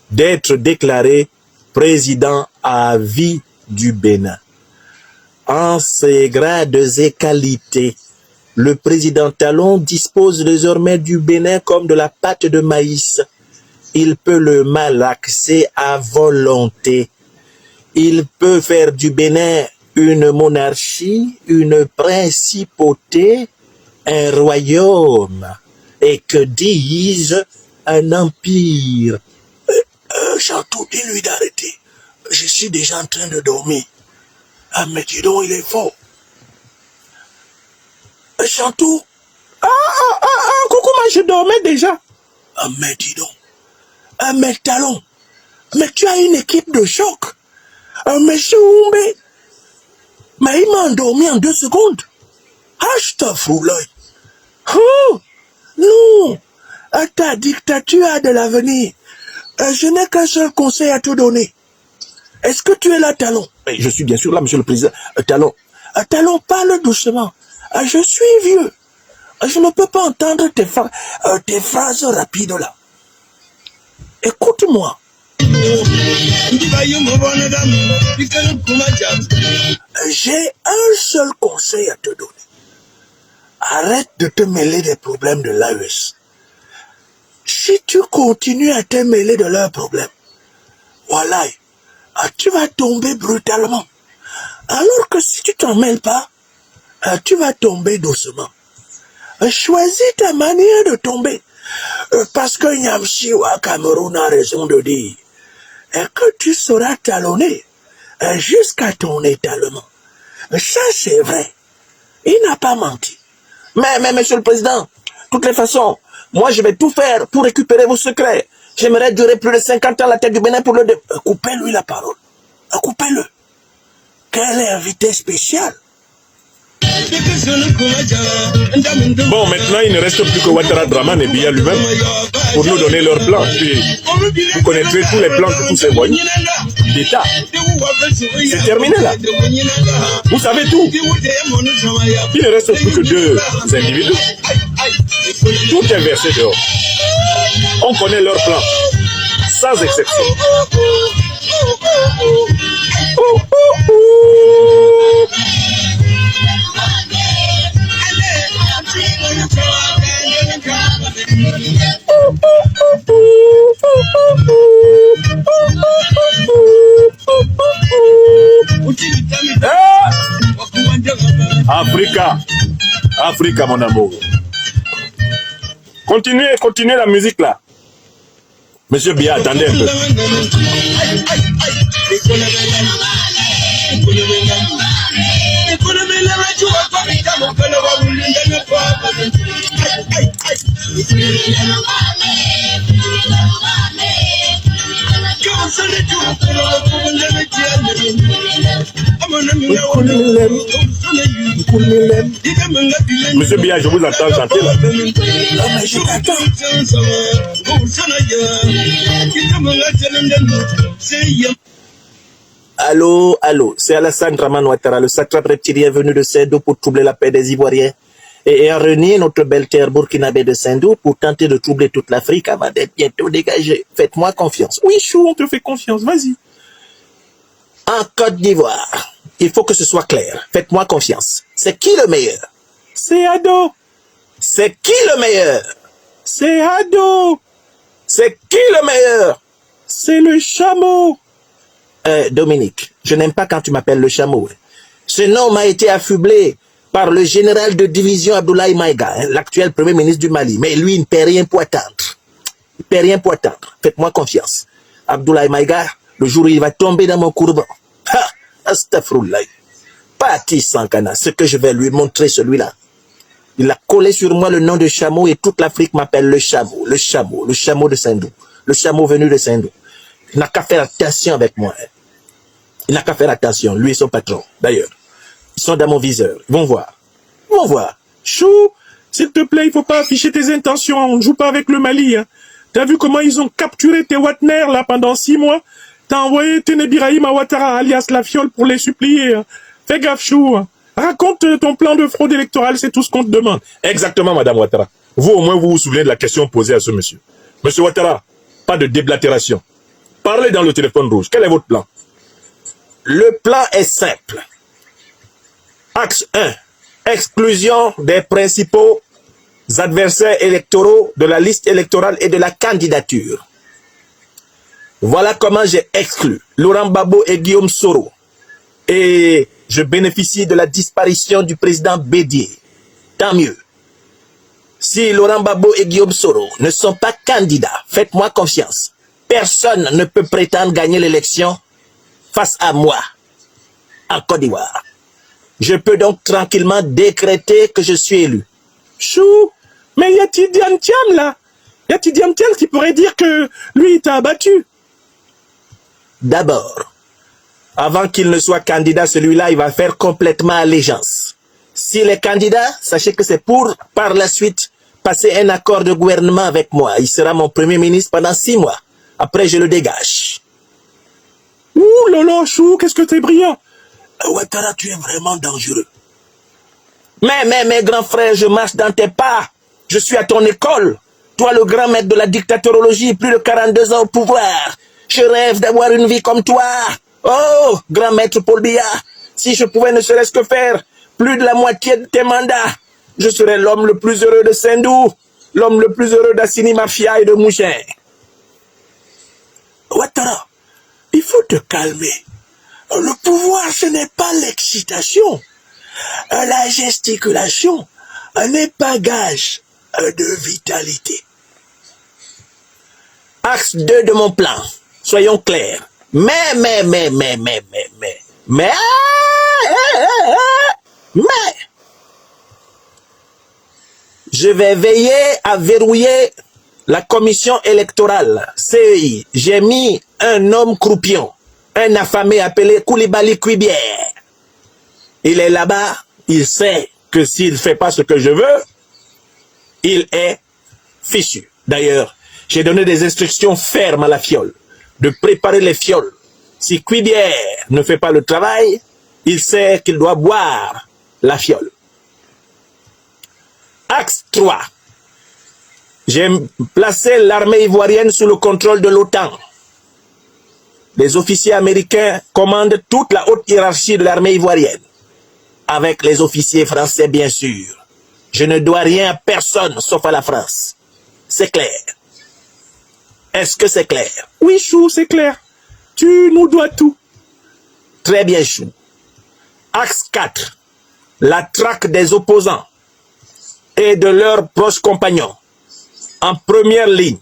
D'être déclaré président à vie du Bénin. En ses grades et qualités, le président Talon dispose désormais du Bénin comme de la pâte de maïs. il peut le malaxer à volonté. Il peut faire du Bénin une monarchie, une principauté, un royaume, et que dis-je, un empire. Chantou, dis-lui d'arrêter. Je suis déjà en train de dormir. Ah, mais dis donc, il est fort. Chantou. Coucou, moi je dormais déjà. Ah, mais dis donc. Ah, mais Talon. Mais tu as une équipe de choc. Monsieur Oumbe. Mais il m'a endormi en 2 secondes. Astaghfirullah. Oh, non. Ta dictature a de l'avenir. Je n'ai qu'un seul conseil à te donner. Est-ce que tu es là, Talon? Je suis bien sûr là, monsieur le président. Talon. Talon, parle doucement. Je suis vieux. Je ne peux pas entendre tes phrases rapides là. Écoute-moi. J'ai un seul conseil à te donner. Arrête de te mêler des problèmes de l'AES. Si tu continues à te mêler de leurs problèmes, voilà, tu vas tomber brutalement. Alors que si tu t'en mêles pas, tu vas tomber doucement. Choisis ta manière de tomber. Parce que Nyamshi ou Cameroun a raison de dire que tu seras talonné jusqu'à ton étalement. Ça, c'est vrai. Il n'a pas menti. Mais, monsieur le président, de toutes les façons, moi, je vais tout faire pour récupérer vos secrets. J'aimerais durer plus de 50 ans à la tête du Bénin pour le... Coupez-lui la parole. Coupez-le. Quel invité spécial. Bon, maintenant, il ne reste plus que Ouattara Draman et Biya lui-même pour nous donner leur plan. Puis, vous connaîtrez tous les plans de tous ces voyous d'État. C'est terminé là. Vous savez tout. Il ne reste plus que 2 individus. Tout est versé dehors. On connaît leur plan, sans exception. Africa, mon amour. Continuez la musique là. Monsieur Biya, attendez un peu. Monsieur Biya, je vous entends chanter là. Mais je t'attends. Allô, c'est Alassane Draman Ouattara, le satrape reptilien venu de Sendou pour troubler la paix des Ivoiriens et ayant renié notre belle terre burkinabé de Sendou pour tenter de troubler toute l'Afrique avant d'être bientôt dégagé. Faites-moi confiance. Oui, Chou, on te fait confiance, vas-y. En Côte d'Ivoire, il faut que ce soit clair. Faites-moi confiance. C'est qui le meilleur? C'est Ado. C'est qui le meilleur? C'est Ado. C'est qui le meilleur? C'est le chameau. Dominique, je n'aime pas quand tu m'appelles le chameau. Ce nom m'a été affublé par le général de division Abdoulaye Maïga, l'actuel premier ministre du Mali. Mais lui, il ne paie rien pour attendre. Il ne paie rien pour attendre. Faites-moi confiance. Abdoulaye Maïga, le jour où il va tomber dans mon courban. Ha! Astaghfirullah. Pati Sankana, ce que je vais lui montrer, celui-là. Il a collé sur moi le nom de chameau et toute l'Afrique m'appelle le chameau de Sendou. Le chameau venu de Sendou. Il n'a qu'à faire attention avec moi. Il n'a qu'à faire attention, lui et son patron, d'ailleurs. Ils sont dans mon viseur. Ils vont voir. Chou, s'il te plaît, il faut pas afficher tes intentions. On ne joue pas avec le Mali. Hein. T'as vu comment ils ont capturé tes Watner là pendant 6 mois? T'as envoyé Ténébiraïm à Ouattara, alias la fiole, pour les supplier. Hein. Fais gaffe, Chou. Hein. Raconte ton plan de fraude électorale, c'est tout ce qu'on te demande. Exactement, Madame Ouattara. Vous, au moins, vous vous souvenez de la question posée à ce monsieur. Monsieur Ouattara, pas de déblatération. Parlez dans le téléphone rouge. Quel est votre plan? Le plan est simple. Axe 1. Exclusion des principaux adversaires électoraux de la liste électorale et de la candidature. Voilà comment j'ai exclu Laurent Gbagbo et Guillaume Soro. Et je bénéficie de la disparition du président Bédié. Tant mieux. Si Laurent Gbagbo et Guillaume Soro ne sont pas candidats, faites-moi confiance. Personne ne peut prétendre gagner l'élection face à moi en Côte d'Ivoire. Je peux donc tranquillement décréter que je suis élu. Chou, mais il y a Tidiane Thiam là. Il y a Tidiane Thiam qui pourrait dire que lui il t'a abattu. D'abord, avant qu'il ne soit candidat, celui-là, il va faire complètement allégeance. S'il est candidat, sachez que c'est pour, par la suite, passer un accord de gouvernement avec moi. Il sera mon premier ministre pendant 6 mois. Après, je le dégage. Ouh lolo, Chou, qu'est-ce que t'es brillant. Ouattara, tu es vraiment dangereux. Mais, grand frère, je marche dans tes pas. Je suis à ton école. Toi, le grand maître de la dictatorologie, plus de 42 ans au pouvoir. Je rêve d'avoir une vie comme toi. Oh, grand maître Paul Biya, si je pouvais ne serait-ce que faire plus de la moitié de tes mandats, je serais l'homme le plus heureux de Sendou, l'homme le plus heureux d'Assini Mafia et de Mouchin. Ouattara, il faut te calmer. Le pouvoir, ce n'est pas l'excitation. La gesticulation n'est pas gage de vitalité. Axe 2 de mon plan, soyons clairs. Mais, je vais veiller à verrouiller la commission électorale, CEI. J'ai mis un homme croupion, un affamé appelé Koulibaly Kouibière. Il est là-bas, il sait que s'il ne fait pas ce que je veux, il est fichu. D'ailleurs, j'ai donné des instructions fermes à la fiole de préparer les fioles. Si Kouibière ne fait pas le travail, il sait qu'il doit boire la fiole. Axe 3. J'ai placé l'armée ivoirienne sous le contrôle de l'OTAN. Les officiers américains commandent toute la haute hiérarchie de l'armée ivoirienne. Avec les officiers français, bien sûr. Je ne dois rien à personne, sauf à la France. C'est clair. Est-ce que c'est clair? Oui, Chou, c'est clair. Tu nous dois tout. Très bien, Chou. Axe 4. La traque des opposants et de leurs proches compagnons. En première ligne,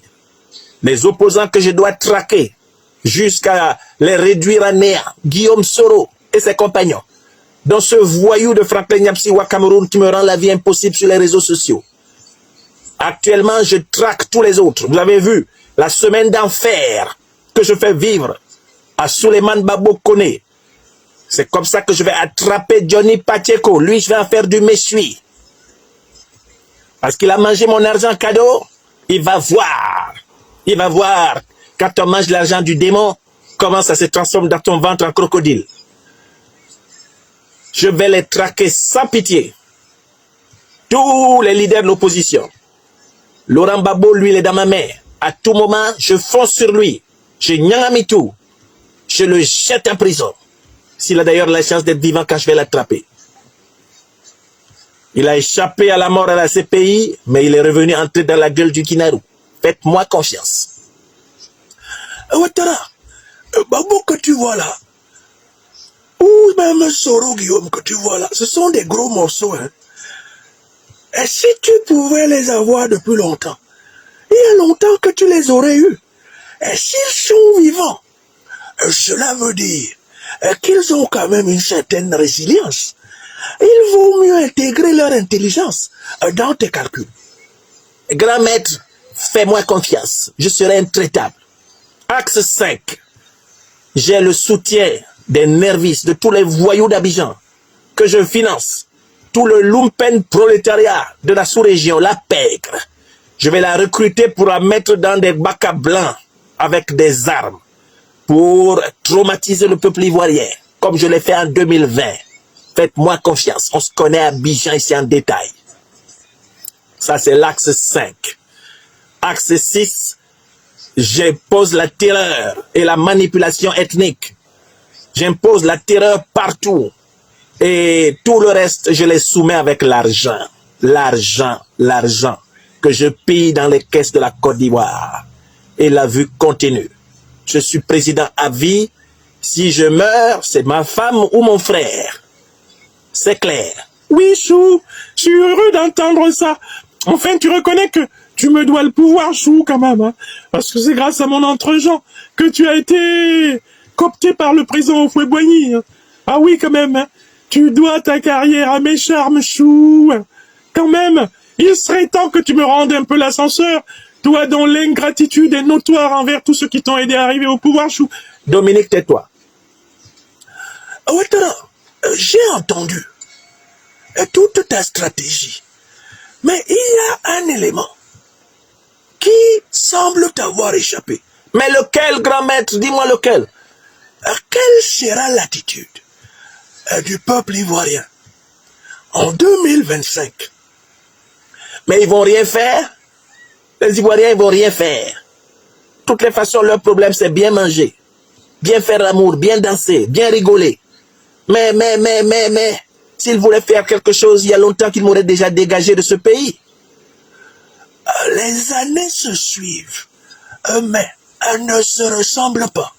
les opposants que je dois traquer jusqu'à les réduire à néant. Guillaume Soro et ses compagnons. Dans ce voyou de Franklin Nyapsi Cameroun qui me rend la vie impossible sur les réseaux sociaux. Actuellement, je traque tous les autres. Vous avez vu la semaine d'enfer que je fais vivre à Souleymane Babo Koné. C'est comme ça que je vais attraper Johnny Pacheco. Lui, je vais en faire du méchoui. Parce qu'il a mangé mon argent cadeau. Il va voir. Il va voir. Quand on mange l'argent du démon, comment ça se transforme dans ton ventre en crocodile. Je vais les traquer sans pitié. Tous les leaders de l'opposition. Laurent Gbagbo, lui, il est dans ma main. À tout moment, je fonce sur lui. Je nyangami tout. Je le jette en prison. S'il a d'ailleurs la chance d'être vivant quand je vais l'attraper. Il a échappé à la mort à la CPI, mais il est revenu entrer dans la gueule du Kinaru. Faites-moi confiance. Ouattara, Gbagbo que tu vois là, ou même Soro Guillaume que tu vois là, ce sont des gros morceaux. Hein. Et si tu pouvais les avoir depuis longtemps, il y a longtemps que tu les aurais eus. Et s'ils sont vivants, cela veut dire qu'ils ont quand même une certaine résilience. Il vaut mieux intégrer leur intelligence dans tes calculs. Grand maître, fais-moi confiance. Je serai intraitable. Axe 5. J'ai le soutien des nervis, de tous les voyous d'Abidjan que je finance. Tout le lumpen prolétariat de la sous-région, la pègre. Je vais la recruter pour la mettre dans des bacs à blancs avec des armes pour traumatiser le peuple ivoirien, comme je l'ai fait en 2020. Faites-moi confiance, on se connaît à Abidjan ici en détail. Ça, c'est l'axe 5. Axe 6, j'impose la terreur et la manipulation ethnique. J'impose la terreur partout. Et tout le reste, je les soumets avec l'argent. L'argent que je pille dans les caisses de la Côte d'Ivoire. Et la vue continue. Je suis président à vie. Si je meurs, c'est ma femme ou mon frère. C'est clair. Oui, Chou, je suis heureux d'entendre ça. Enfin, tu reconnais que tu me dois le pouvoir, Chou, quand même. Hein, parce que c'est grâce à mon entre-gens que tu as été coopté par le président Houphouët-Boigny. Hein. Ah oui, quand même. Hein, tu dois ta carrière à mes charmes, Chou. Quand même, il serait temps que tu me rendes un peu l'ascenseur. Toi dont l'ingratitude est notoire envers tous ceux qui t'ont aidé à arriver au pouvoir, Chou. Dominique, tais-toi. Ouattara, j'ai entendu toute ta stratégie. Mais il y a un élément qui semble t'avoir échappé. Mais lequel, grand maître? Dis-moi lequel. Quelle sera l'attitude du peuple ivoirien en 2025? Mais ils vont rien faire. Les Ivoiriens, ils vont rien faire. De toutes les façons, leur problème, c'est bien manger, bien faire l'amour, bien danser, bien rigoler. Mais, s'ils voulaient faire quelque chose, il y a longtemps qu'ils m'auraient déjà dégagé de ce pays. Les années se suivent, mais elles ne se ressemblent pas.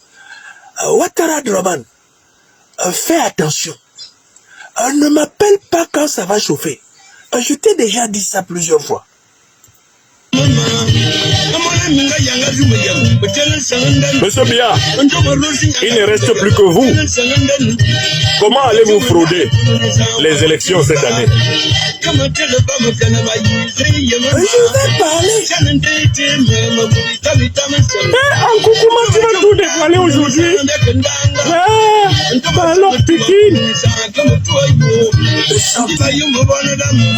Ouattara Draman, fais attention. Ne m'appelle pas quand ça va chauffer. Je t'ai déjà dit ça plusieurs fois. Monsieur Biya, il ne reste plus que vous. Comment allez-vous frauder les élections cette année? Je vais parler. En coucou, comment tu vas tout dévoiler aujourd'hui? Alors, Pikine.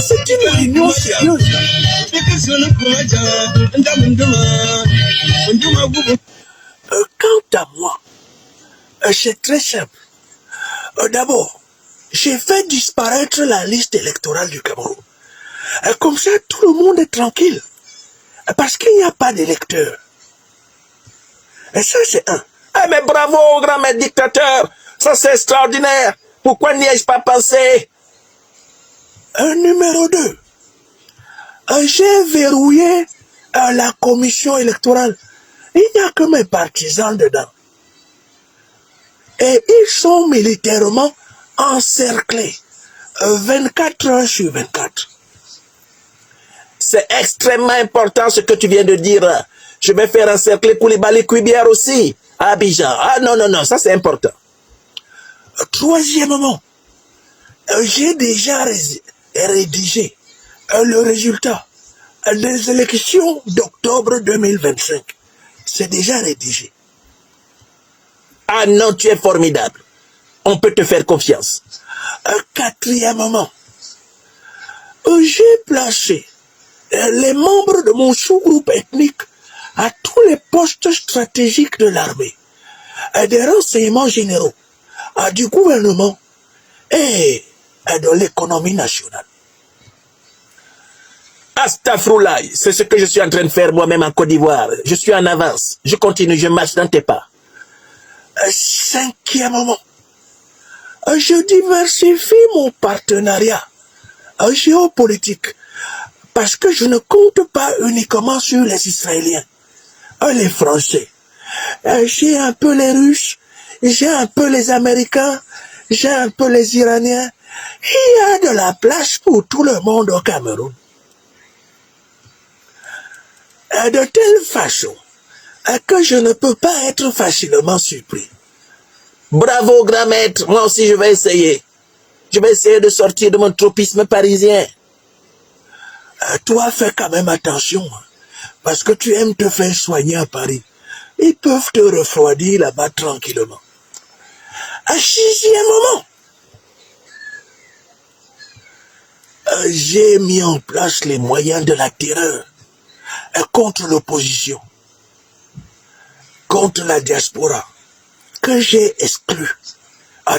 C'est une réunion sérieuse. Quant à moi, c'est très simple. D'abord, j'ai fait disparaître la liste électorale du Cameroun. Comme ça, tout le monde est tranquille. Parce qu'il n'y a pas d'électeurs. Et ça, c'est un. Ah, mais bravo, grand maître dictateur. Ça, c'est extraordinaire. Pourquoi n'y ai-je pas pensé? Numéro 2. J'ai verrouillé la commission électorale. Il n'y a que mes partisans dedans. Et ils sont militairement encerclés 24 heures sur 24. C'est extrêmement important ce que tu viens de dire. Je vais faire encercler Koulibaly Kouibière aussi à Abidjan. Ah non, ça c'est important. Troisièmement, j'ai déjà rédigé le résultat des élections d'octobre 2025. C'est déjà rédigé. Ah non, tu es formidable. On peut te faire confiance. Quatrièmement, j'ai placé les membres de mon sous-groupe ethnique à tous les postes stratégiques de l'armée, des renseignements généraux, du gouvernement et de l'économie nationale. Astafroulaye, c'est ce que je suis en train de faire moi-même en Côte d'Ivoire. Je suis en avance. Je continue, je marche dans tes pas. Cinquièmement, je diversifie mon partenariat géopolitique parce que je ne compte pas uniquement sur les Israéliens, les Français. J'ai un peu les Russes, j'ai un peu les Américains, j'ai un peu les Iraniens. Il y a de la place pour tout le monde au Cameroun. De telle façon que je ne peux pas être facilement surpris. Bravo, grand maître. Moi aussi, je vais essayer. Je vais essayer de sortir de mon tropisme parisien. Toi, fais quand même attention, parce que tu aimes te faire soigner à Paris. Ils peuvent te refroidir là-bas tranquillement. Sixièmement, j'ai mis en place les moyens de la terreur contre l'opposition, contre la diaspora, que j'ai exclu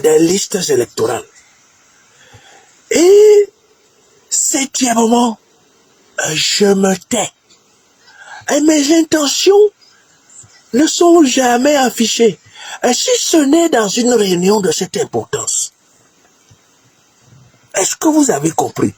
des listes électorales. Et septièmement, je me tais. Et mes intentions ne sont jamais affichées, si ce n'est dans une réunion de cette importance. Est-ce que vous avez compris?